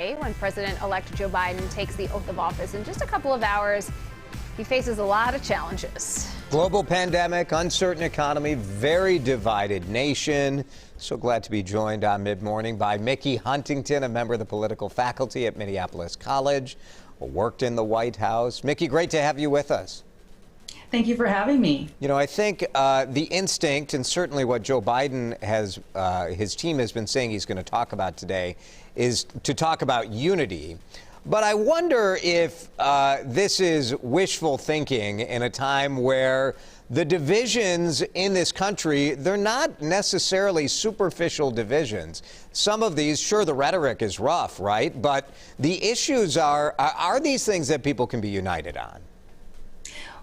When President-elect Joe Biden takes the oath of office in just a couple of hours, he faces a lot of challenges. Global pandemic, uncertain economy, very divided nation. So glad to be joined on Mid-Morning by Mickey Huntington, a member of the political faculty at Minneapolis College, worked in the White House. Mickey, great to have you with us. Thank you for having me. You know, I think the instinct, and certainly what Joe Biden has, his team has been saying he's going to talk about today, is to talk about unity. But I wonder if this is wishful thinking in a time where the divisions in this country, they're not necessarily superficial divisions. Some of these, sure, the rhetoric is rough, right? But the issues are these things that people can be united on?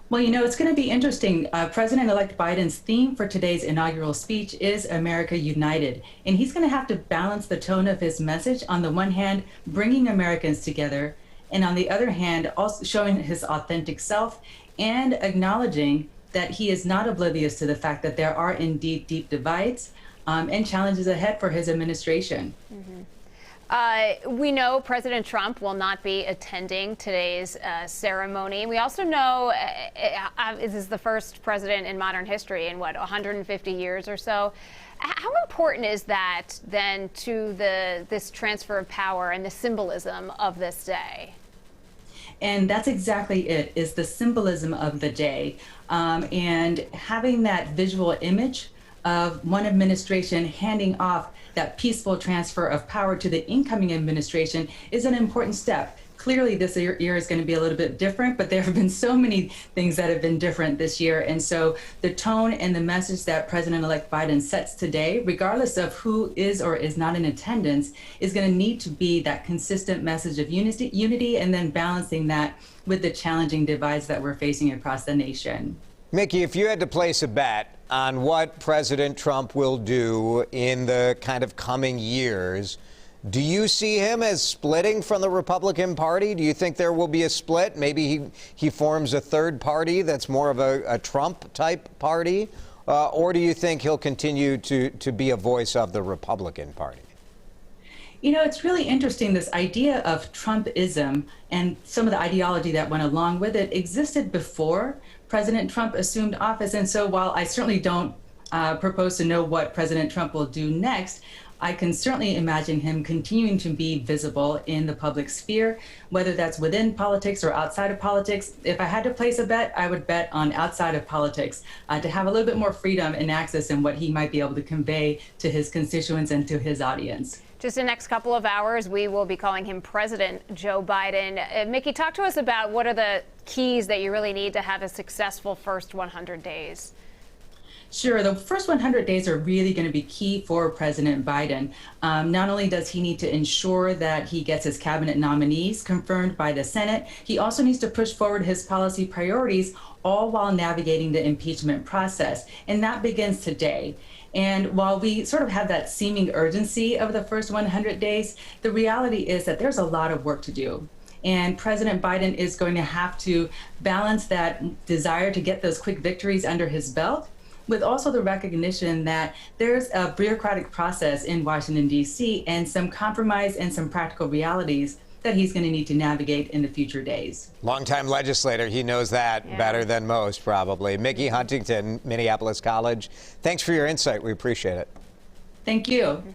Well, you know, it's going to be interesting. President-elect Biden's theme for today's inaugural speech is America United. And he's going to have to balance the tone of his message, on the one hand, bringing Americans together, and on the other hand, also showing his authentic self and acknowledging that he is not oblivious to the fact that there are indeed deep divides and challenges ahead for his administration. Mm-hmm. We know President Trump will not be attending today's ceremony. We also know this is the first president in modern history in, 150 years or so. How important is that then to this transfer of power and the symbolism of this day? And that's exactly it, is the symbolism of the day. And having that visual image of one administration handing off that peaceful transfer of power to the incoming administration is an important step. Clearly, this year is going to be a little bit different, but there have been so many things that have been different this year. And so the tone and the message that President-elect Biden sets today, regardless of who is or is not in attendance, is going to need to be that consistent message of unity and then balancing that with the challenging divides that we're facing across the nation. Mickey, if you had to place a bet on what President Trump will do in the kind of coming years, do you see him as splitting from the Republican Party? Do you think there will be a split? Maybe he forms a third party that's more of a Trump-type party? Or do you think he'll continue to be a voice of the Republican Party? You know, it's really interesting, this idea of Trumpism and some of the ideology that went along with it existed before President Trump assumed office. And so while I certainly don't propose to know what President Trump will do next, I can certainly imagine him continuing to be visible in the public sphere, whether that's within politics or outside of politics. If I had to place a bet, I would bet on outside of politics to have a little bit more freedom and access in what he might be able to convey to his constituents and to his audience. Just the next couple of hours, we will be calling him President Joe Biden. Mickey, talk to us about what are the keys that you really need to have a successful first 100 days. Sure. The first 100 days are really going to be key for President Biden. Not only does he need to ensure that he gets his cabinet nominees confirmed by the Senate, he also needs to push forward his policy priorities, all while navigating the impeachment process. And that begins today. And while we sort of have that seeming urgency of the first 100 days, the reality is that there's a lot of work to do. And President Biden is going to have to balance that desire to get those quick victories under his belt with also the recognition that there's a bureaucratic process in Washington, D.C., and some compromise and some practical realities that he's going to need to navigate in the future days. Longtime legislator, he knows that better than most, probably. Mickey Huntington, Minneapolis College, thanks for your insight. We appreciate it. Thank you.